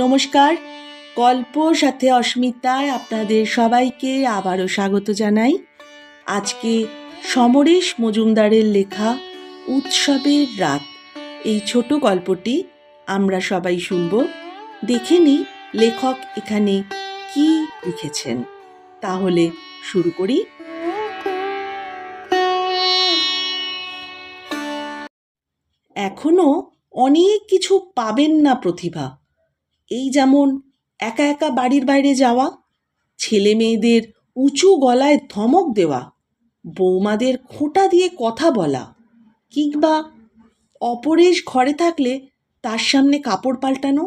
নমস্কার, গল্প সাথে অস্মিতায় আপনাদের সবাইকে আবারও স্বাগত জানাই। আজকে সমরেশ মজুমদারের লেখা উৎসবের রাত এই ছোট গল্পটি আমরা সবাই শুনব। দেখে নিই লেখক এখানে কি লিখেছেন। তাহলে শুরু করি। এখনো অনেক কিছু পাবেন না প্রতিভা। এই যেমন একা একা বাড়ির বাইরে যাওয়া, ছেলে মেয়েদের উঁচু গলায় ধমক দেওয়া, বৌমাদের খোঁটা দিয়ে কথা বলা, কিংবা অপরেশ ঘরে থাকলে তার সামনে কাপড় পাল্টানো,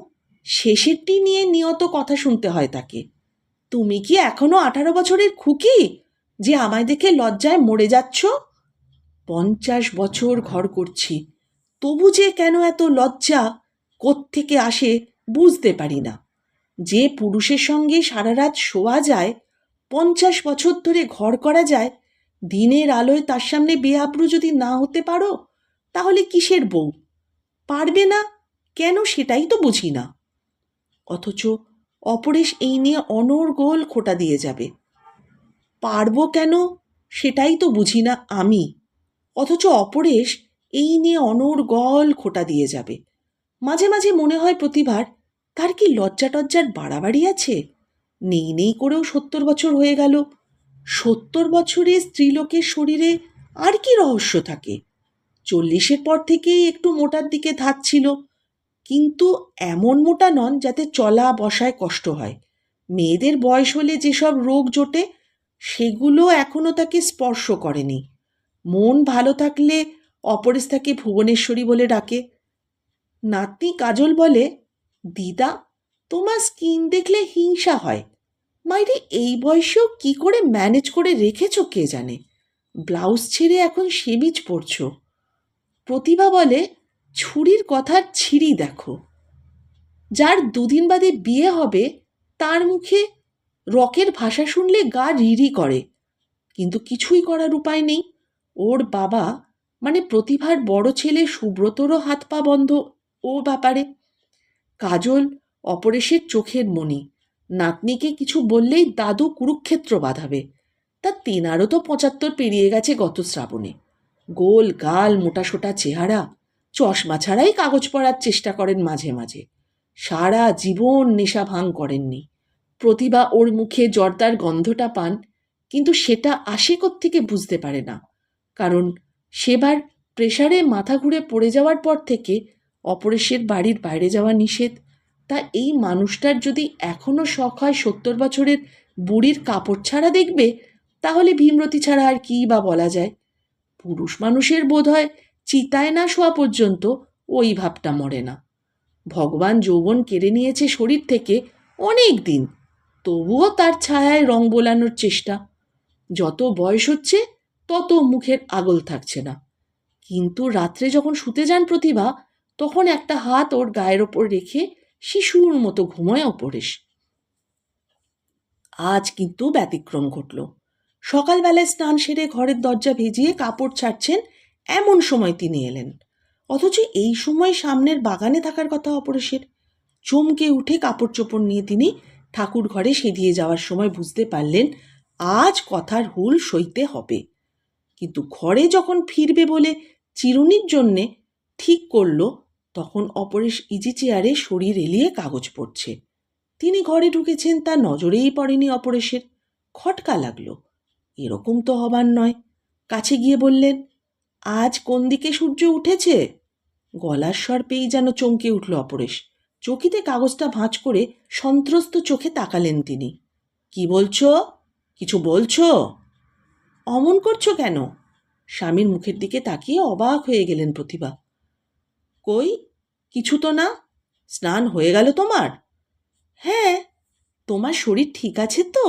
শেষেরটি নিয়ে নিয়ত কথা শুনতে হয় তাকে। তুমি কি এখনো 18 বছরের খুকি যে আমায় দেখে লজ্জায় মরে যাচ্ছ? 50 বছর ঘর করছি, তবু যে কেন এত লজ্জা কোত্থেকে আসে বুঝতে পারি না। যে পুরুষের সঙ্গে সারা রাত শোয়া যায়, 50 বছর ধরে ঘর করা যায়, দিনের আলোয় তার সামনে বেআব্রু যদি না হতে পারো, তাহলে কিসের বউ? পারবে না কেন সেটাই তো বুঝি না। অথচ অপরেশ এই নিয়ে অনর্গল খোঁটা দিয়ে যাবে। পারবো কেন সেটাই তো বুঝি না আমি, অথচ অপরেশ এই নিয়ে অনর্গল খোঁটা দিয়ে যাবে। মাঝে মাঝে মনে হয় প্রতিভার তার কি লজ্জা টজ্জার বাড়াবাড়ি আছে? নেই নেই করেও 70 বছর হয়ে গেল। 70 বছরে স্ত্রীলোকের শরীরে আর কি রহস্য থাকে? 40-এর পর থেকেই একটু মোটার দিকে ধাত ছিল, কিন্তু এমন মোটা নন যাতে চলা বসায় কষ্ট হয়। মেয়েদের বয়স হলে যেসব রোগ জোটে, সেগুলো এখনো তাকে স্পর্শ করেনি। মন ভালো থাকলে অপরেশ তাকে ভুবনেশ্বরী বলে ডাকে। নাতনি কাজল বলে, দিদা, তোমার স্কিন দেখলে হিংসা হয়। মাইরে, এই বয়সেও কি করে ম্যানেজ করে রেখেছো কে জানে। ব্লাউজ ছেড়ে এখন সেমিজ পরছো। প্রতিভা বলে, ছুরির কথার ছিরি দেখো। যার দুদিন বাদে বিয়ে হবে তার মুখে রকের ভাষা শুনলে গা রিরি করে, কিন্তু কিছুই করার উপায় নেই। ওর বাবা মানে প্রতিভার বড় ছেলে সুব্রতরও হাত পা বন্ধ ও ব্যাপারে। কাজল অপরেশের চোখের মণি, নাতনিকে কিছু বললেই দাদু কুরুক্ষেত্র বাঁধাবে। তা তেনারও তো 75 পেরিয়ে গেছে গত শ্রাবণে। গোল গাল, মোটাসোটা চেহারা, চশমা ছাড়াই কাগজ পড়ার চেষ্টা করেন মাঝে মাঝে। সারা জীবন নেশা ভাঙ করেননি। প্রতিভা ওর মুখে জর্দার গন্ধটা পান, কিন্তু সেটা আসে কোত্থেকে বুঝতে পারে না। কারণ সেবার প্রেসারে মাথা ঘুরে পড়ে যাওয়ার পর থেকে অপরেশের বাড়ির বাইরে যাওয়া নিষেধ। তা এই মানুষটার যদি এখনও শখ হয় 70 বছরের বুড়ির কাপড় ছাড়া দেখবে, তাহলে ভীমরতি ছাড়া আর কী বা বলা যায়। পুরুষ মানুষের বোধ হয় চিতায় না শোয়া পর্যন্ত ওই ভাবটা মরে না। ভগবান যৌবন কেড়ে নিয়েছে শরীর থেকে অনেক দিন, তবুও তার ছায়ায় রং বোলানোর চেষ্টা। যত বয়স হচ্ছে তত মুখের আগল থাকছে না। কিন্তু রাত্রে যখন শুতে যান প্রতিভা, তখন একটা হাত ওর গায়ের ওপর রেখে শিশুর মতো ঘুমোয় অপরেশ। আজ কিন্তু ব্যতিক্রম ঘটল। সকালবেলায় স্নান সেরে ঘরের দরজা ভিজিয়ে কাপড় ছাড়ছেন, এমন সময় তিনি এলেন। অথচ এই সময় সামনের বাগানে থাকার কথা অপরেশের। চমকে উঠে কাপড় চোপড় নিয়ে তিনি ঠাকুর ঘরে সেদিয়ে যাওয়ার সময় বুঝতে পারলেন আজ কথার হুল সইতে হবে। কিন্তু ঘরে যখন ফিরবে বলে চিরুনির জন্যে ঠিক করল, তখন অপরেশ ইজি চেয়ারে শরীর এলিয়ে কাগজ পড়ছে। তিনি ঘরে ঢুকেছেন তা নজরেই পড়েনি অপরেশের। খটকা লাগলো, এরকম তো হবার নয়। কাছে গিয়ে বললেন, আজ কোন দিকে সূর্য উঠেছে? গলার স্বর পেয়েই যেন চমকে উঠল অপরেশ। চকিতে কাগজটা ভাঁজ করে সন্ত্রস্ত চোখে তাকালেন তিনি। কি বলছো? কিছু বলছো? অমন করছো কেন? স্বামীর মুখের দিকে তাকিয়ে অবাক হয়ে গেলেন প্রতিভা। কই, কিছু তো না। স্নান হয়ে গেল তোমার? হ্যাঁ। তোমার শরীর ঠিক আছে তো?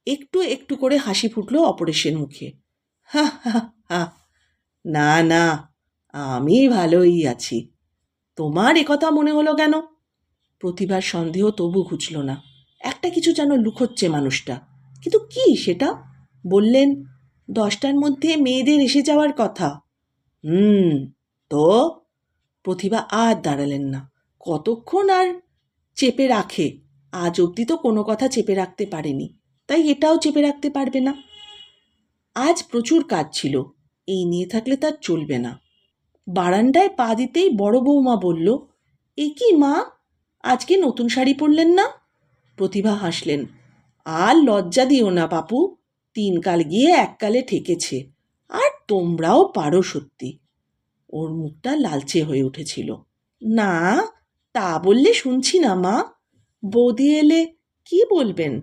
একটু একটু করে হাসি ফুটল অপরেশের মুখে। হা হা হা, না না, আমি ভালোই আছি। তোমার একথা মনে হলো কেন? প্রতিভার সন্দেহ তবু ঘুচল না। একটা কিছু যেন লুকোচ্ছে মানুষটা, কিন্তু কি সেটা? বললেন, 10টার মধ্যে মেয়েদের এসে যাওয়ার কথা। তো? প্রতিভা আর দাঁড়ালেন না। কতক্ষণ আর? চেপে রাখে। আজ অবধি তো কোনো কথা চেপে রাখতে পারেনি, তাই এটাও চেপে রাখতে পারবে না। আজ প্রচুর কাজ ছিল, এই নিয়ে থাকলে তার চলবে না। বারান্দায় পা দিতেই বড় বৌমা বলল, এ কি মা, আজকে নতুন শাড়ি পরলেন না? প্রতিভা হাসলেন। আর লজ্জা দিও না বাপু, 3 কাল গিয়ে 1 কালে ঠেকেছে। আর তোমরাও পারো সত্যি। ওর মুখটা লালচে হয়ে উঠেছিল। না, তা বললে শুনছি না মা। বৌদি এলে কি বলবেন?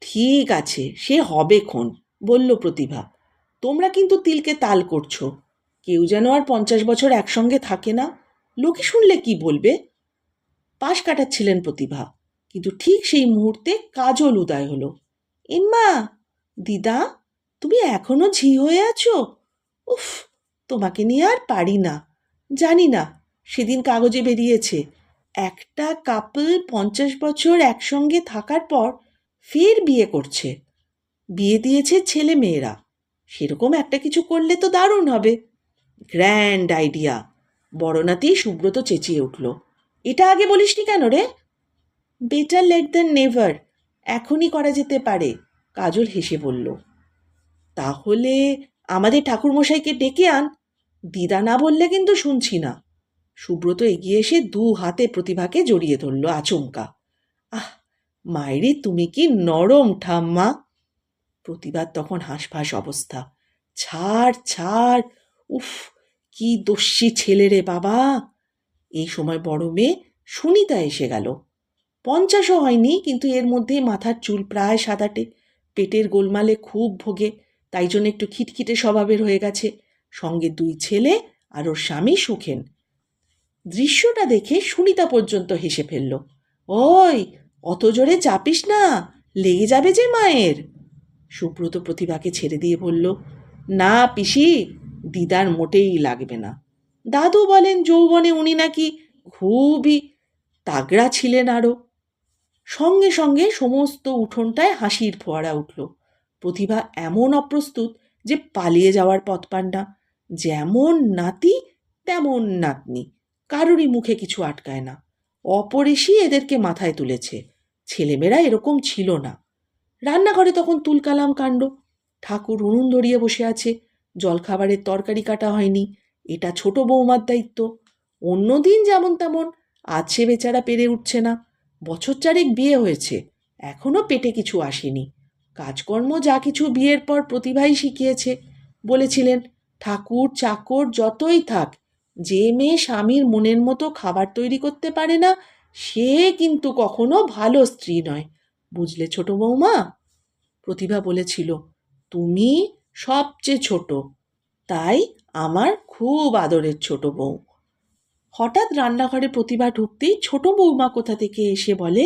ঠিক আছে, সে হবে খন, বলল প্রতিভা। তোমরা কিন্তু তিলকে তাল করছো। কেউ যেন আর 50 বছর একসঙ্গে থাকে না, লোকে শুনলে কি বলবে? পাশ কাটাচ্ছিলেন প্রতিভা, কিন্তু ঠিক সেই মুহূর্তে কাজল উদয় হলো। এম্মা, দিদা, তুমি এখনো ঝি হয়ে আছো? উফ, তোমাকে নিয়ে আর পারি না। জানি না, সেদিন কাগজে বেরিয়েছে একটা কাপল 50 বছর একসঙ্গে থাকার পর ফের বিয়ে করছে। বিয়ে দিয়েছে ছেলে মেয়েরা। সেরকম একটা কিছু করলে তো দারুণ হবে। Grand idea. বড় নাতি সুব্রত চেঁচিয়ে উঠল, এটা আগে বলিসনি কেন রে? বেটার লেট দ্যান নেভার, এখনই করা যেতে পারে, কাজল হেসে বলল। তাহলে আমাদের ঠাকুরমশাইকে ডেকে আন। দিদা না বললে কিন্তু শুনছি না। সুব্রত এগিয়ে এসে 2 হাতে প্রতিভাকে জড়িয়ে ধরল আচমকা। আহ, মায়েরে তুমি কি নরম ঠাম্মা। প্রতিভার তখন হাঁসফাঁস অবস্থা। ছাড় ছাড়, উফ, কি দস্যি ছেলে রে বাবা। এই সময় বড় মেয়ে সুনিতা এসে গেল। 50ও হয়নি, কিন্তু এর মধ্যেই মাথার চুল প্রায় সাদাটে, পেটের গোলমালে খুব ভোগে, তাই জন্য একটু খিটখিটে স্বভাবের হয়ে গেছে। সঙ্গে 2 ছেলে আর ওর স্বামী সুখেন। দৃশ্যটা দেখে সুনিতা পর্যন্ত হেসে ফেলল। ওই, অত জোরে চাপিস না, লেগে যাবে যে মায়ের। সুব্রত প্রতিভাকে ছেড়ে দিয়ে বলল, না পিসি, দিদার মোটেই লাগবে না। দাদু বলেন যৌবনে উনি নাকি খুবই তাগড়া ছিলেন আরও। সঙ্গে সঙ্গে সমস্ত উঠোনটায় হাসির ফোয়ারা উঠল। প্রতিভা এমন অপ্রস্তুত যে পালিয়ে যাওয়ার পথ পান না। যেমন নাতি তেমন নাতনি, কারোরই মুখে কিছু আটকায় না। অপরেশই এদেরকে মাথায় তুলেছে। ছেলেমেয়েরা এরকম ছিল না। রান্নাঘরে তখন তুলকালাম কাণ্ড। ঠাকুর উনুন ধরিয়ে বসে আছে, জলখাবারের তরকারি কাটা হয়নি। এটা ছোট বৌমার দায়িত্ব। অন্যদিন যেমন তেমন, আজ সে বেচারা পেরে উঠছে না। বছর 4 বিয়ে হয়েছে, এখনো পেটে কিছু আসেনি। কাজকর্ম যা কিছু বিয়ের পর প্রতিভাই শিখিয়েছে। বলেছিলেন, ঠাকুর চাকর যতই থাক, যে মেয়ে স্বামীর মনের মতো খাবার তৈরি করতে পারে না, সে কিন্তু কখনো ভালো স্ত্রী নয়। বুঝলে ছোট বৌমা? প্রতিভা বলেছিল, তুমি সবচেয়ে ছোট, তাই আমার খুব আদরের ছোট বউ। হঠাৎ রান্নাঘরে প্রতিভা ঢুকতেই ছোট বৌমা কোথা থেকে এসে বলে,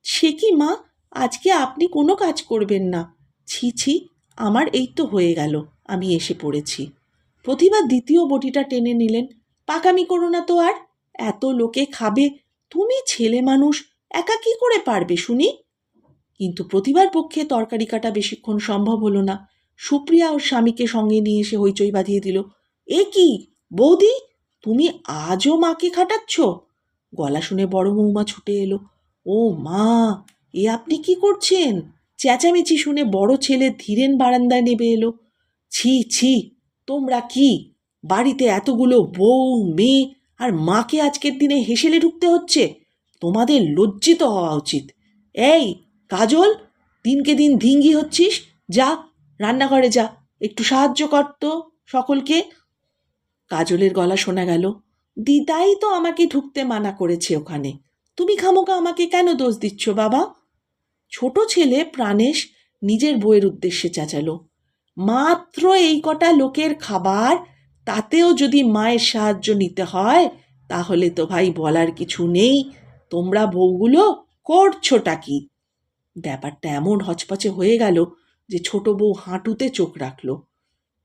সে কি মা, আজকে আপনি কোনো কাজ করবেন না? ছি ছি, আমার এই তো হয়ে গেল, আমি এসে পড়েছি। প্রতিভা দ্বিতীয় বটিটা টেনে নিলেন। পাকামি করো না তো আর, এত লোকে খাবে, তুমি ছেলে মানুষ, একা কি করে পারবে শুনি? কিন্তু প্রতিভার পক্ষে তরকারি কাটা বেশিক্ষণ সম্ভব হলো না। সুপ্রিয়া ওর স্বামীকে সঙ্গে নিয়ে এসে হইচই বাঁধিয়ে দিল। এ কি বৌদি, তুমি আজও মাকে খাটাচ্ছ? গলা শুনে বড় বৌমা ছুটে এলো। ও মা, এ আপনি কি করছেন? চেঁচামেচি শুনে বড় ছেলে ধীরেন বারান্দায় নেমে এলো। ছি ছি, তোমরা কি, বাড়িতে এতগুলো বউ মেয়ে আর মাকে আজকের দিনে হেসেলে ঢুকতে হচ্ছে? তোমাদের লজ্জিত হওয়া উচিত। এই কাজল, দিনকে দিন ধিঙ্গি হচ্ছিস, যা রান্নাঘরে যা, একটু সাহায্য কর তো সকলকে। কাজলের গলা শোনা গেল, দিদাই তো আমাকে ঢুকতে মানা করেছে ওখানে, তুমি খামোকা আমাকে কেন দোষ দিচ্ছ বাবা? ছোট ছেলে প্রাণেশ নিজের বউয়ের উদ্দেশ্যে চেঁচালো, মাত্র এই কটা লোকের খাবার, তাতেও যদি মায়ের সাহায্য নিতে হয়, তাহলে তো ভাই বলার কিছু নেই। তোমরা বউগুলো করছোটা কি? ব্যাপারটা এমন হচপচে হয়ে গেল যে ছোট বউ হাঁটুতে চোখ রাখল।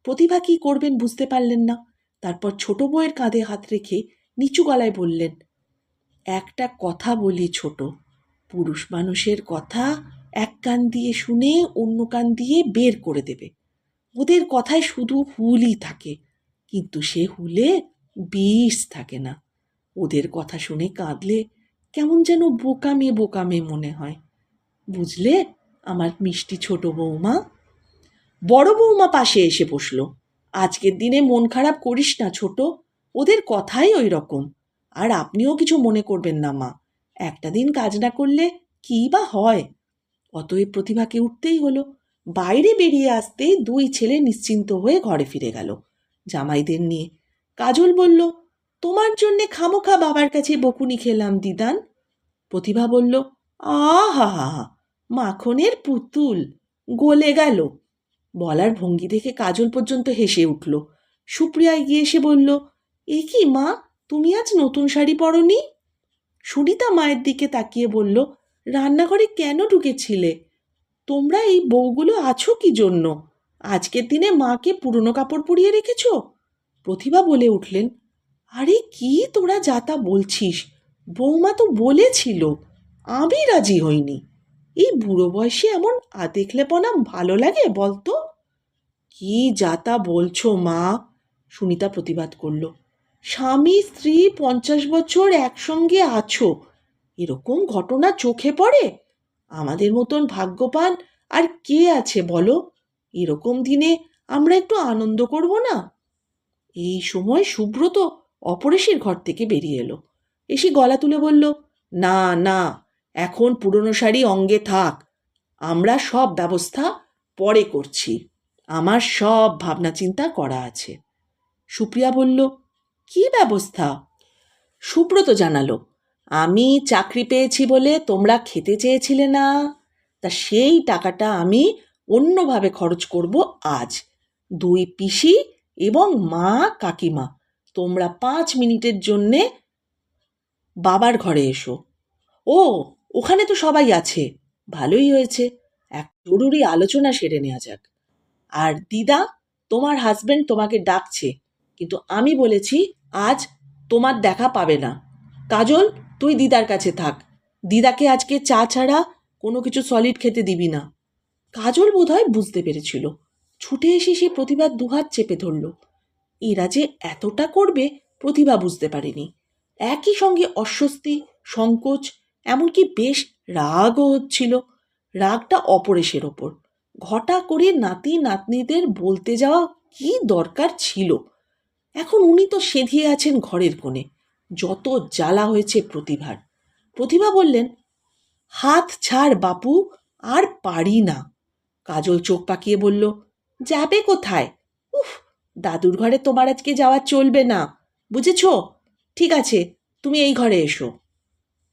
প্রতিভা কি করবেন বুঝতে পারলেন না। তারপর ছোট বউয়ের কাঁধে হাত রেখে নিচু গলায় বললেন, একটা কথা বলি ছোট, পুরুষ মানুষের কথা এক কান দিয়ে শুনে অন্য কান দিয়ে বের করে দেবে। ওদের কথায় শুধু হুলই থাকে, কিন্তু সে হুলে বিষ থাকে না। ওদের কথা শুনে কাঁদলে কেমন যেন বোকামে বোকামে মনে হয়। বুঝলে আমার মিষ্টি ছোট বৌমা? বড় বৌমা পাশে এসে বসল। আজকের দিনে মন খারাপ করিস না ছোট, ওদের কথাই ওই রকম। আর আপনিও কিছু মনে করবেন না মা, একটা দিন কাজ না করলে কী বা হয়। অতএব প্রতিভাকে উঠতেই হলো। বাইরে বেরিয়ে আসতেই দুই ছেলে নিশ্চিন্ত হয়ে ঘরে ফিরে গেল জামাইদের নিয়ে। কাজল বলল, তোমার জন্যে খামোখা বাবার কাছে বকুনি খেলাম দিদান। প্রতিভা বলল, আহা হা হা, মাখনের পুতুল, গলে গেল। বলার ভঙ্গি দেখে কাজল পর্যন্ত হেসে উঠল। সুপ্রিয়া এগিয়ে এসে বলল, এ কি মা, তুমি আজ নতুন শাড়ি পরনি? সুনিতা মায়ের দিকে তাকিয়ে বলল, রান্নাঘরে কেন ঢুকেছিলে? তোমরা এই বউগুলো আছো কি জন্য? আজকের দিনে মাকে পুরনো কাপড় পরিয়ে রেখেছ? প্রতিভা বলে উঠলেন, আরে কি তোরা যা তা বলছিস? বৌমা তো বলেছিল, আমি রাজি হইনি। এই বুড়ো বয়সে এমন আদেখলেপনা ভালো লাগে বলতো? কি যা তা বলছো মা? সুনিতা প্রতিবাদ করল। স্বামী স্ত্রী 50 বছর একসঙ্গে আছো, এরকম ঘটনা চোখে পড়ে? আমাদের মতন ভাগ্যবান আর কে আছে বলো? এরকম দিনে আমরা একটু আনন্দ করব না? এই সময় সুব্রত অপরেশের ঘর থেকে বেরিয়ে এলো। এসে গলা তুলে বলল, না না, এখন পুরনো শাড়ি অঙ্গে থাক, আমরা সব ব্যবস্থা পরে করছি, আমার সব ভাবনা চিন্তা করা আছে। সুপ্রিয়া বলল, কি ব্যবস্থা? সুব্রত জানালো, আমি চাকরি পেয়েছি বলে তোমরা খেতে চেয়েছিলে না, তা সেই টাকাটা আমি অন্যভাবে খরচ করব আজ। দুই পিসি এবং মা কাকিমা, তোমরা 5 মিনিটের জন্যে বাবার ঘরে এসো। ও, ওখানে তো সবাই আছে, ভালোই হয়েছে, এক জরুরি আলোচনা সেরে নেওয়া যাক। আর দিদা, তোমার হাজবেন্ড তোমাকে ডাকছে, কিন্তু আমি বলেছি আজ তোমার দেখা পাবে না। কাজল, তুই দিদার কাছে থাক, দিদাকে আজকে চা ছাড়া কোনো কিছু সলিড খেতে দিবি না। কাজল বোধহয় বুঝতে পেরেছিল। ছুটে এসে সে প্রতিভার দুহাত চেপে ধরল। এরা যে এতটা করবে প্রতিভা বুঝতে পারেনি। একই সঙ্গে অস্বস্তি, সংকোচ, এমনকি বেশ রাগও হচ্ছিল। রাগটা অপরেশের ওপর। ঘটা করে নাতি নাতনিদের বলতে যাওয়া কি দরকার ছিল? এখন উনি তো সেধিয়ে আছেন ঘরের কোণে। যত জ্বালা হয়েছে প্রতিভার। প্রতিভা বললেন, হাত ছাড় বাপু, আর পারি না। কাজল চোখ পাকিয়ে বলল, যাবে কোথায়? উফ, দাদুর ঘরে তোমার আজকে যাওয়া চলবে না, বুঝেছ? ঠিক আছে, তুমি এই ঘরে এসো।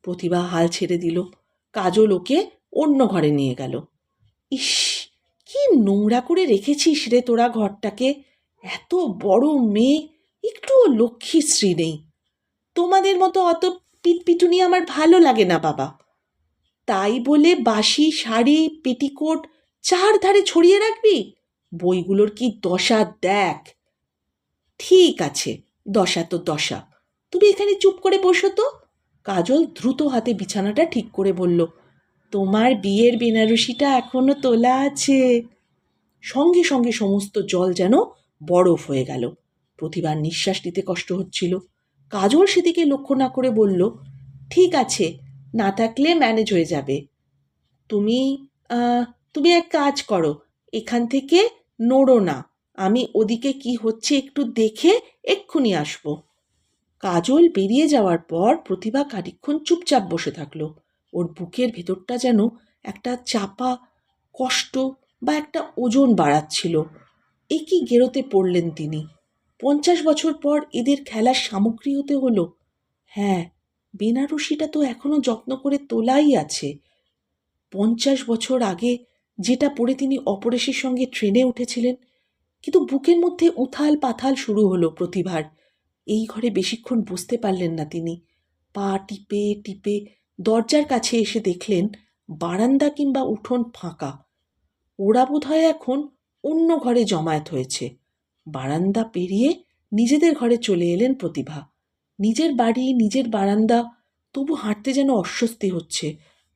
প্রতিভা হাল ছেড়ে দিল। কাজল ওকে অন্য ঘরে নিয়ে গেল। ইস, কি নোংরা করে রেখেছিস রে তোরা ঘরটাকে। এত বড় মেয়ে, একটুও লক্ষ্মীশ্রী নেই। তোমাদের মতো অত পিটপিটুনি আমার ভালো লাগে না বাবা। তাই বলে বাসি শাড়ি পেটিকোট চারধারে ছড়িয়ে রাখবি? বইগুলোর কি দশা দেখ। ঠিক আছে, দশা তো দশা, তুমি এখানে চুপ করে বসো তো। কাজল দ্রুত হাতে বিছানাটা ঠিক করে বলল, তোমার বিয়ের বেনারসিটা এখনো তোলা আছে। সঙ্গে সঙ্গে সমস্ত জল যেন বরফ হয়ে গেল। প্রতিবার নিঃশ্বাস নিতে কষ্ট হচ্ছিল। কাজল সেদিকে লক্ষ্য না করে বলল, ঠিক আছে, না থাকলে ম্যানেজ হয়ে যাবে। তুমি তুমি এক কাজ করো, এখান থেকে নড়ো না, আমি ওদিকে কি হচ্ছে একটু দেখে এক্ষুনি আসবো। কাজল বেরিয়ে যাওয়ার পর প্রতিভা খানিকক্ষণ চুপচাপ বসে থাকলো। ওর বুকের ভেতরটা যেন একটা চাপা কষ্ট বা একটা ওজন বাড়াচ্ছিল। এ কি গেরোতে পড়লেন তিনি? 50 বছর পর এদের খেলার সামগ্রী হতে হলো। হ্যাঁ, বেনারসিটা তো এখনো যত্ন করে তোলাই আছে। 50 বছর আগে যেটা পরে তিনি অপরেশের সঙ্গে ট্রেনে উঠেছিলেন। কিন্তু বুকের মধ্যে উথাল পাথাল শুরু হলো প্রতিভার। এই ঘরে বেশিক্ষণ বসতে পারলেন না তিনি। পা টিপে টিপে দরজার কাছে এসে দেখলেন বারান্দা কিংবা উঠোন ফাঁকা। ওরা বোধহয় এখন অন্য ঘরে জমায়েত হয়েছে। বারান্দা পেরিয়ে নিজেদের ঘরে চলে এলেন প্রতিভা। নিজের বাড়ি, নিজের বারান্দা, তবু হাঁটতে যেন অস্বস্তি হচ্ছে।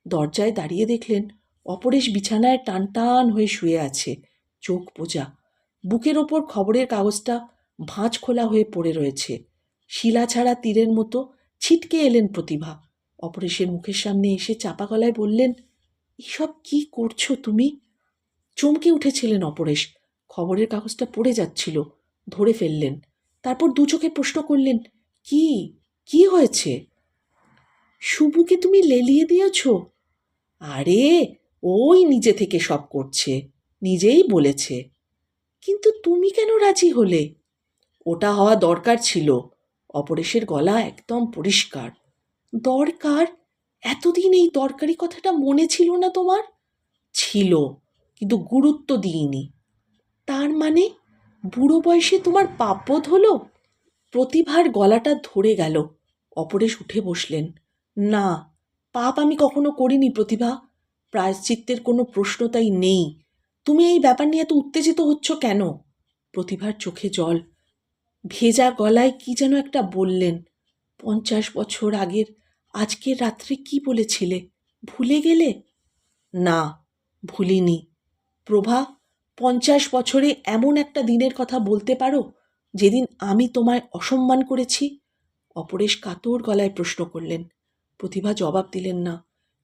দরজায় দাঁড়িয়ে দেখলেন অপরেশ বিছানায় টান টান হয়ে শুয়ে আছে, চোখ বোজা। বুকের ওপর খবরের কাগজটা ভাঁজ খোলা হয়ে পড়ে রয়েছে। শিলা ছাড়া তীরের মতো ছিটকে এলেন প্রতিভা। অপরেশের মুখের সামনে এসে চাপা গলায় বললেন, এসব কি করছো তুমি? চমকে উঠেছিলেন অপরেশ। খবরের কাগজটা পড়ে যাচ্ছিল, ধরে ফেললেন। তারপর দু চোখে প্রশ্ন করলেন, কি কি হয়েছে? শুভুকে তুমি লেলিয়ে দিয়েছ? আরে, ওই নিজে থেকে সব করছে, নিজেই বলেছে। কিন্তু তুমি কেন রাজি হলে? ওটা হওয়া দরকার ছিল। অপরেশের গলা একদম পরিষ্কার। দরকার? এতদিন এই দরকারি কথাটা মনে ছিল না তোমার? ছিল, কিন্তু গুরুত্ব দিইনি। তার মানে বুড়ো বয়সে তোমার পাপবোধ হলো? প্রতিভার গলাটা ধরে গেল। অপরেশ উঠে বসলেন। না, পাপ আমি কখনো করিনি প্রতিভা। প্রায়শ্চিত্তের কোনো প্রশ্ন তাই নেই। তুমি এই ব্যাপার নিয়ে এত উত্তেজিত হচ্ছ কেন? প্রতিভার চোখে জল। ভেজা গলায় কি যেন একটা বললেন। 50 বছর আগের আজকের রাত্রে কি বলেছিলে? ভুলে গেলে? না, ভুলিনি। প্রভা, 50 বছরে এমন একটা দিনের কথা বলতে পারো যেদিন আমি তোমায় অসম্মান করেছি? অপরেশ কাতর গলায় প্রশ্ন করলেন। প্রতিভা জবাব দিলেন না,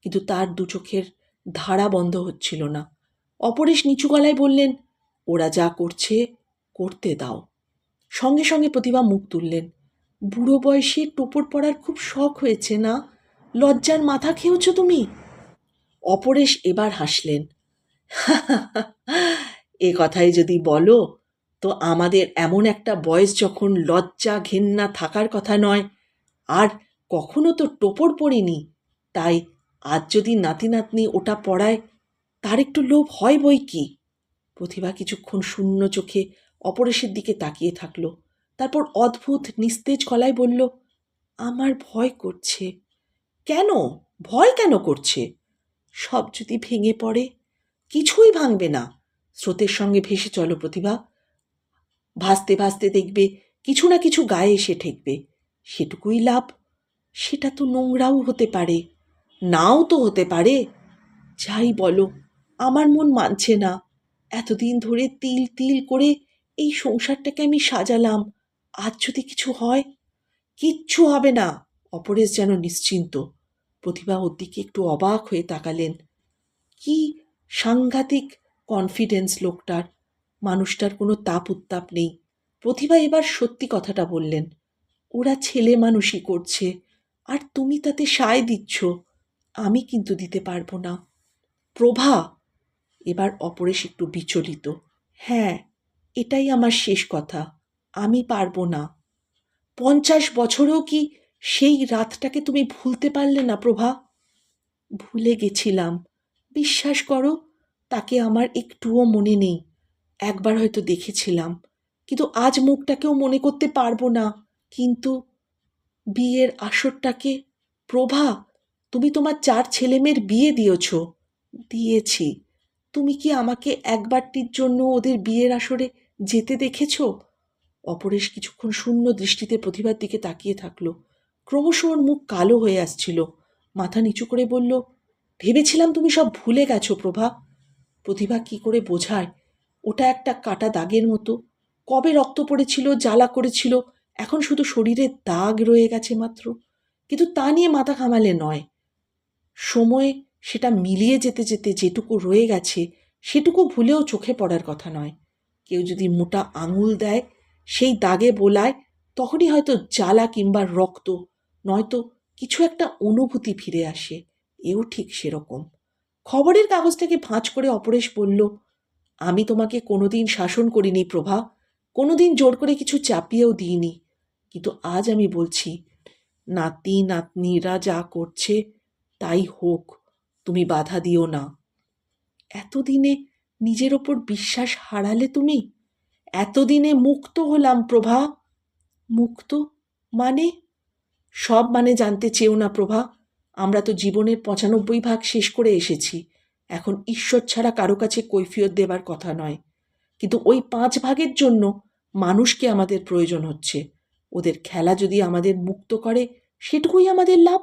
কিন্তু তার দু চোখের ধারা বন্ধ হচ্ছিল না। অপরেশ নিচু গলায় বললেন, ওরা যা করছে করতে দাও। সঙ্গে সঙ্গে প্রতিভা মুখ তুললেন। বুড়ো বয়সে টোপর পড়ার খুব শখ হয়েছে না? লজ্জার মাথা খেয়েছ তুমি? অপরেশ এবার হাসলেন। এ কথাই যদি বলো, তো আমাদের এমন একটা বয়স যখন লজ্জা ঘেন্না থাকার কথা নয়, আর কখনো তো টোপর পড়িনি, তাই আজ যদি নাতি নাতনি ওটা পড়ায়, তার একটু লোভ হয় বই কি। প্রতিভা কিছুক্ষণ শূন্য চোখে অপরেশের দিকে তাকিয়ে থাকল। তারপর অদ্ভুত নিস্তেজ গলায় বলল, আমার ভয় করছে। কেন? ভয় কেন করছে? সব যদি ভেঙে পড়ে? কিছুই ভাঙবে না। স্রোতের সঙ্গে ভেসে চলো প্রতিভা। ভাসতে ভাসতে দেখবে কিছু না কিছু গায়ে এসে ঠেকবে। সেটুকুই লাভ। সেটা তো নোংরাও হতে পারে, নাও তো হতে পারে। যাই বলো, আমার মন মানছে না। এতদিন ধরে তিল তিল করে এই সংসারটাকে আমি সাজালাম। আজ যদি কিছু হয়? কিচ্ছু হবে না। অপরেশ যেন নিশ্চিন্ত। প্রতিভা ওর দিকে একটু অবাক হয়ে তাকালেন। কি সাংঘাতিক কনফিডেন্স লোকটার! মানুষটার কোনো তাপ উত্তাপ নেই। প্রতিভা এবার সত্যি কথাটা বললেন। ওরা ছেলে মানুষই করছে, আর তুমি তাতে সায় দিচ্ছ। আমি কিন্তু দিতে পারবো না। প্রভা! এবার অপরেশ একটু বিচলিত। হ্যাঁ, এটাই আমার শেষ কথা। আমি পারবো না। 50 বছরেও কি সেই রাতটাকে তুমি ভুলতে পারলে না প্রভা? ভুলে গেছিলাম। বিশ্বাস করো, তাকে আমার একটুও মনে নেই। একবার হয়তো দেখেছিলাম, কিন্তু আজ মুখটাকেও মনে করতে পারবো না। কিন্তু বিয়ের আসরটাকে, প্রভা, তুমি তোমার 4 ছেলেমেয়ের বিয়ে দিয়েছ। দিয়েছি। তুমি কি আমাকে একবারটির জন্য ওদের বিয়ের আসরে যেতে দেখেছ? অপরেশ কিছুক্ষণ শূন্য দৃষ্টিতে প্রতিভার দিকে তাকিয়ে থাকলো। ক্রমশ ওর মুখ কালো হয়ে আসছিল। মাথা নিচু করে বলল, ভেবেছিলাম তুমি সব ভুলে গেছো প্রভা। প্রতিভা কি করে বোঝায়? ওটা একটা কাটা দাগের মতো। কবে রক্ত পড়েছিল, জ্বালা করেছিল, এখন শুধু শরীরের দাগ রয়ে গেছে মাত্র। কিন্তু তা নিয়ে মাথা ঘামালে নয়। সময়ে সেটা মিলিয়ে যেতে যেতে যেটুকু রয়ে গেছে সেটুকু ভুলেও চোখে পড়ার কথা নয়। কেউ যদি মোটা আঙুল দেয়, সেই দাগে বোলায়, তখনই হয়তো জ্বালা কিংবা রক্ত, নয়তো কিছু একটা অনুভূতি ফিরে আসে। এও ঠিক সেরকম। খবরের কাগজটাকে ভাঁজ করে অপরেশ বলল, আমি তোমাকে কোনোদিন শাসন করিনি প্রভা, কোনোদিন জোর করে কিছু চাপিয়েও দিইনি। কিন্তু আজ আমি বলছি, নাতি নাতনিরা যা করছে তাই হোক, তুমি বাধা দিও না। এতদিনে নিজের ওপর বিশ্বাস হারালে তুমি? এতদিনে মুক্ত হলাম প্রভা। মুক্ত মানে? সব মানে জানতে চেও না প্রভা। আমরা তো জীবনের 95 ভাগ শেষ করে এসেছি। এখন ঈশ্বর ছাড়া কারো কাছে কৈফিয়ত দেবার কথা নয়। কিন্তু ওই 5 ভাগের জন্য মানুষকে আমাদের প্রয়োজন হচ্ছে। ওদের খেলা যদি আমাদের মুক্ত করে, সেটুকুই আমাদের লাভ।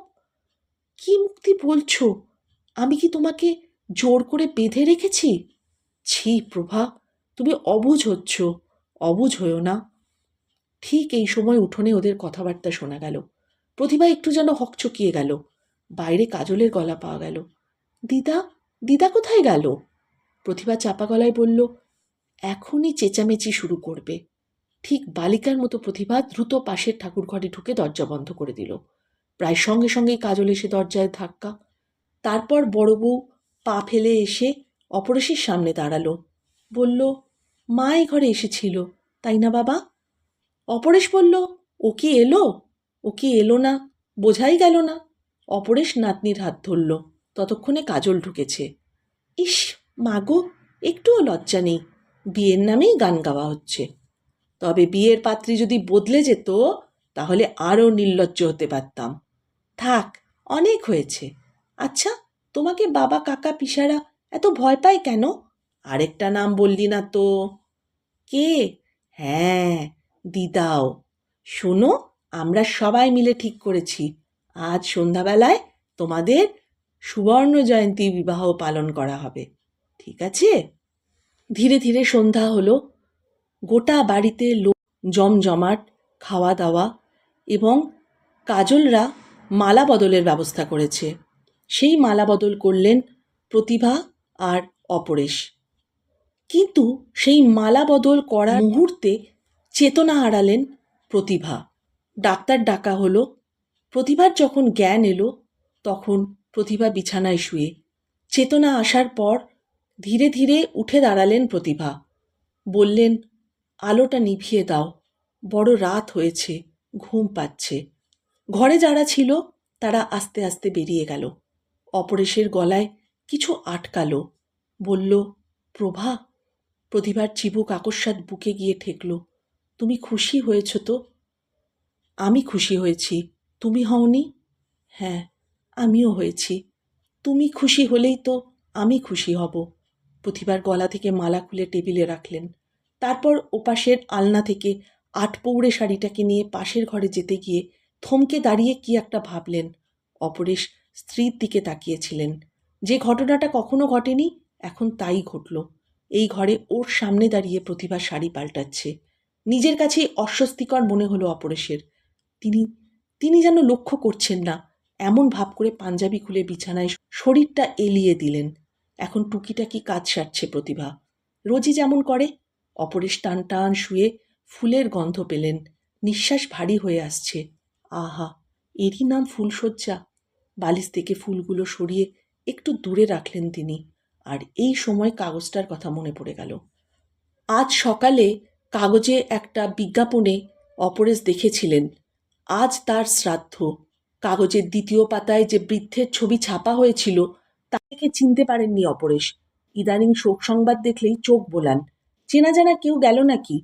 কি মুক্তি বলছো? আমি কি তোমাকে জোর করে বেঁধে রেখেছি? ছি প্রভা, তুমি অবুঝ হচ্ছ। অবুঝ হয়েও না। ঠিক এই সময় উঠোনে ওদের কথাবার্তা শোনা গেল। প্রতিভা একটু যেন হকচকিয়ে গেল। বাইরে কাজলের গলা পাওয়া গেল। দিদা, দিদা কোথায় গেল? প্রতিভা চাপা গলায় বলল, এখনই চেঁচামেচি শুরু করবে। ঠিক বালিকার মতো প্রতিভা দ্রুত পাশের ঠাকুরঘরে ঢুকে দরজা বন্ধ করে দিল। প্রায় সঙ্গে সঙ্গেই কাজল এসে দরজায় ধাক্কা। তারপর বড় বউ পা ফেলে এসে অপরেশের সামনে দাঁড়ালো। বলল, মা এই ঘরে এসেছিল, তাই না বাবা? অপরেশ বলল, ও কি এলো? ও কি এলো না বোঝাই গেল না। অপরেশ নাতনির হাত ধরল। ততক্ষণে কাজল ঢুকেছে। ইস মাগো, একটুও লজ্জা নেই, বিয়ের নামেই গান গাওয়া হচ্ছে। তবে বিয়ের পাত্রী যদি বদলে যেত তাহলে আরও নির্লজ্জ হতে পারতাম। থাক, অনেক হয়েছে। আচ্ছা, তোমাকে বাবা কাকা পিসারা এত ভয় পায় কেন? আরেকটা নাম বললি না তো। কে? হ্যাঁ, দিদাও। শোনো, আমরা সবাই মিলে ঠিক করেছি আজ সন্ধ্যাবেলায় তোমাদের সুবর্ণ জয়ন্তী বিবাহ পালন করা হবে। ঠিক আছে? ধীরে ধীরে সন্ধ্যা হলো। গোটা বাড়িতে লোক জমজমাট, খাওয়া দাওয়া, এবং কাজলরা মালা বদলের ব্যবস্থা করেছে। সেই মালা বদল করলেন প্রতিভা আর অপরেশ। কিন্তু সেই মালা বদল করার মুহূর্তে চেতনা হারালেন প্রতিভা। ডাক্তার ডাকা হলো। প্রতিভার যখন জ্ঞান এলো তখন প্রতিভা বিছানায় শুয়ে। চেতনা আসার পর ধীরে ধীরে উঠে দাঁড়ালেন প্রতিভা। বললেন, আলোটা নিভিয়ে দাও, বড় রাত হয়েছে, ঘুম পাচ্ছে। ঘরে যারা ছিল তারা আস্তে আস্তে বেরিয়ে গেল। অপরেশের গলায় কিছু আটকালো। বলল, প্রভা। প্রতিভার চিবুক আকস্মাৎ বুকে গিয়ে ঠেকল। তুমি খুশি হয়েছ তো? আমি খুশি হয়েছি, তুমি হওনি? হ্যাঁ, আমিও হয়েছি। তুমি খুশি হলেই তো আমি খুশি হব। প্রতিভার গলা থেকে মালা খুলে টেবিলে রাখলেন। তারপর ওপাশের আলনা থেকে আটপৌড়ে শাড়িটাকে নিয়ে পাশের ঘরে যেতে গিয়ে থমকে দাঁড়িয়ে কি একটা ভাবলেন। অপরেশ স্ত্রীর দিকে তাকিয়েছিলেন। যে ঘটনাটা কখনো ঘটেনি এখন তাই ঘটল। এই ঘরে ওর সামনে দাঁড়িয়ে প্রতিভা শাড়ি পাল্টাচ্ছে। নিজের কাছেই অস্বস্তিকর মনে হলো অপরেশের। তিনি তিনি যেন লক্ষ্য করছেন না, এমন ভাব করে পাঞ্জাবি খুলে বিছানায় শরীরটা এলিয়ে দিলেন। এখন টুকিটাকি কাজ সারছে প্রতিভা, রোজই যেমন করে। অপরেশ টান টান শুয়ে ফুলের গন্ধ পেলেন। নিঃশ্বাস ভারী হয়ে আসছে। আহা, এরই নাম ফুলশয্যা। বালিশ থেকে ফুলগুলো সরিয়ে একটু দূরে রাখলেন তিনি। আর এই সময় কাগজটার কথা মনে পড়ে গেল। আজ সকালে কাগজে একটা বিজ্ঞাপনে অপরেশ দেখেছিলেন আজ তার শ্রাদ্ধ। কাগজের দ্বিতীয় পাতায় যে বৃদ্ধের ছবি ছাপা হয়েছিল তাকে চিনতে পারেননি অপরেশ। ইদানিং শোক সংবাদ দেখলেই চোখ বোলান। চেনা জানা কেউ গেল নাকি?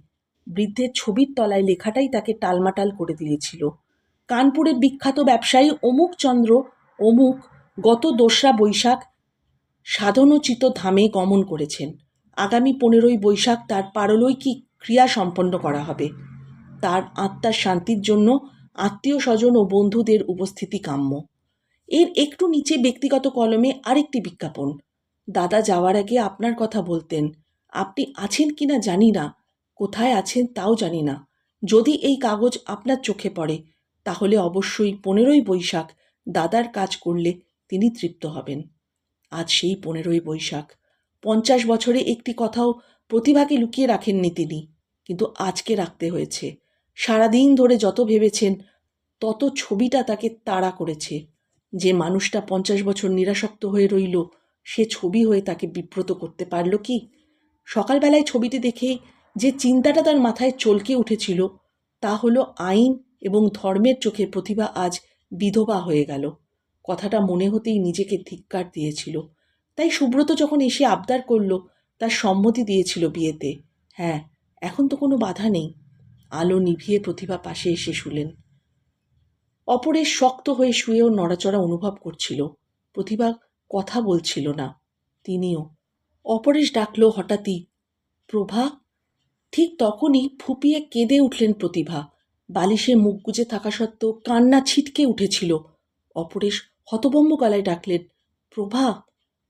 বৃদ্ধের ছবির তলায় লেখাটাই তাকে টালমাটাল করে দিয়েছিল। কানপুরের বিখ্যাত ব্যবসায়ী অমুক চন্দ্র অমুক গত ২রা বৈশাখ সাধনোচিত ধামে গমন করেছেন। আগামী ১৫ই বৈশাখ তার পারলৌকিক ক্রিয়া সম্পন্ন করা হবে। তার আত্মার শান্তির জন্য আত্মীয় স্বজন ও বন্ধুদের উপস্থিতি কাম্য। এর একটু নিচে ব্যক্তিগত কলমে আরেকটি বিজ্ঞাপন। দাদা যাওয়ার আগে আপনার কথা বলতেন। আপনি আছেন কিনা জানি না, কোথায় আছেন তাও জানি না। যদি এই কাগজ আপনার চোখে পড়ে তাহলে অবশ্যই ১৫ই বৈশাখ দাদার কাজ করলে তিনি তৃপ্ত হবেন। আজ সেই ১৫ই বৈশাখ। ৫০ বছরে একটি কথাও প্রতিভাকে লুকিয়ে রাখেননি তিনি, কিন্তু আজকে রাখতে হয়েছে। সারাদিন ধরে যত ভেবেছেন তত ছবিটা তাকে তাড়া করেছে। যে মানুষটা ৫০ বছর নিরাসক্ত হয়ে রইল সে ছবি হয়ে তাকে বিব্রত করতে পারল কি? সকালবেলায় ছবিটি দেখে যে চিন্তাটা তার মাথায় চলকে উঠেছিল তা হলো আইন এবং ধর্মের চোখে প্রতিভা আজ বিধবা হয়ে গেল। কথাটা মনে হতেই নিজেকে ধিক্কার দিয়েছিল। তাই সুব্রত যখন এসে আবদার করল তার সম্মতি দিয়েছিল বিয়েতে। হ্যাঁ, এখন তো কোনো বাধা নেই। আলো নিভিয়ে প্রতিভা পাশে এসে শুলেন। অপরেশ শক্ত হয়ে শুয়েও নড়াচড়া অনুভব করছিল। প্রতিভা কথা বলছিল না, তিনিও। অপরেশ ডাকল হঠাৎই, প্রভা। ঠিক তখনই ফুপিয়ে কেঁদে উঠলেন প্রতিভা। বালিশে মুখ গুজে থাকা সত্ত্বেও কান্না ছিটকে উঠেছিল। অপরেশ হতভম্ব গলায় ডাকলেন, প্রভা।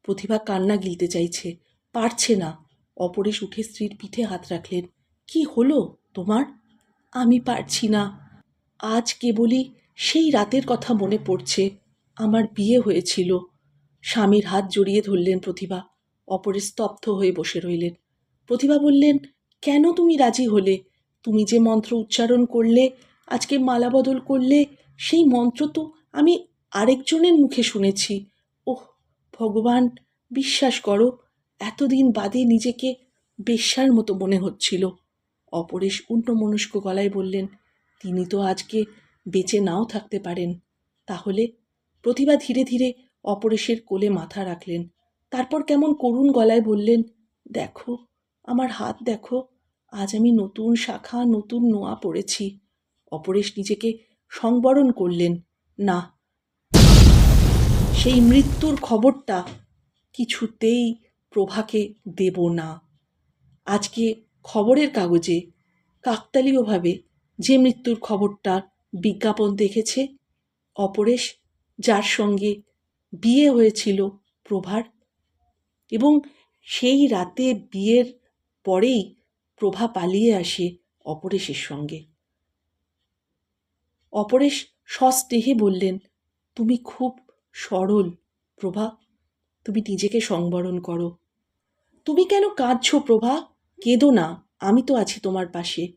প্রতিভা কান্না গিলতে চাইছে, পারছে না। অপরেশ উঠে স্ত্রীর পিঠে হাত রাখলেন। কি হলো তোমার? আমি পারছি না। আজ কেবলই সেই রাতের কথা মনে পড়ছে। আমার বিয়ে হয়েছিল। স্বামীর হাত জড়িয়ে ধরলেন প্রতিভা। অপরেশ স্তব্ধ হয়ে বসে রইলেন। প্রতিভা বললেন, কেন তুমি রাজি হলে? তুমি যে মন্ত্র উচ্চারণ করলে, আজকে মালা বদল করলে, সেই মন্ত্র তো আমি আরেকজনের মুখে শুনেছি। ওহ ভগবান, বিশ্বাস করো, এতদিন বাদে নিজেকে বেশ্যার মতো মনে হচ্ছিল। অপরেশ অন্যমনস্ক গলায় বললেন, তিনি তো আজকে বেঁচে নাও থাকতে পারেন। তাহলে? প্রতিভা ধীরে ধীরে অপরেশের কোলে মাথা রাখলেন। তারপর কেমন করুণ গলায় বললেন, দেখো, আমার হাত দেখো, আজ আমি নতুন শাখা, নতুন নোয়া পড়েছি। অপরেশ নিজেকে সংবরণ করলেন। না, সেই মৃত্যুর খবরটা কিছুতেই প্রভাকে দেব না। আজকে খবরের কাগজে কাকতালীয়ভাবে যে মৃত্যুর খবরটা বিজ্ঞাপন দেখেছে, অপরেশ, যার সঙ্গে বিয়ে হয়েছিল প্রভার, এবং সেই রাতে বিয়ের পরেই প্রভা পালিয়ে আসে অপরেশের সঙ্গে। অপরেশ সস্নেহে বললেন, তুমি খুব সরল প্রভা, তুমি নিজেকে সংবরণ করো। তুমি কেন কাঁদছো প্রভা? কেঁদো না, আমি তো আছি তোমার পাশে।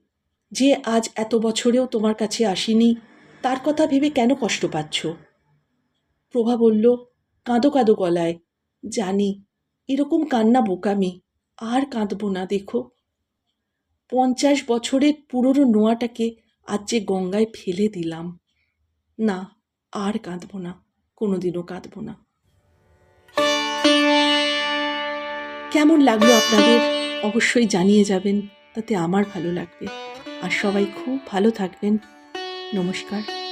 যে আজ এত বছরেও তোমার কাছে আসেনি, তার কথা ভেবে কেন কষ্ট পাচ্ছ? প্রভা বলল কাঁদো কাঁদো গলায়, জানি এরকম কান্না বোকামি, আর কাঁদবো না। দেখো, 50 বছরের পুরনো নোয়াটাকে আজ যে গঙ্গায় ফেলে দিলাম। না, আর কাঁদবো না, কোনোদিনও কাঁদবো না। কেমন লাগলো আপনাদের অবশ্যই জানিয়ে যাবেন, তাতে আমার ভালো লাগবে। আর সবাই খুব ভালো থাকবেন। নমস্কার।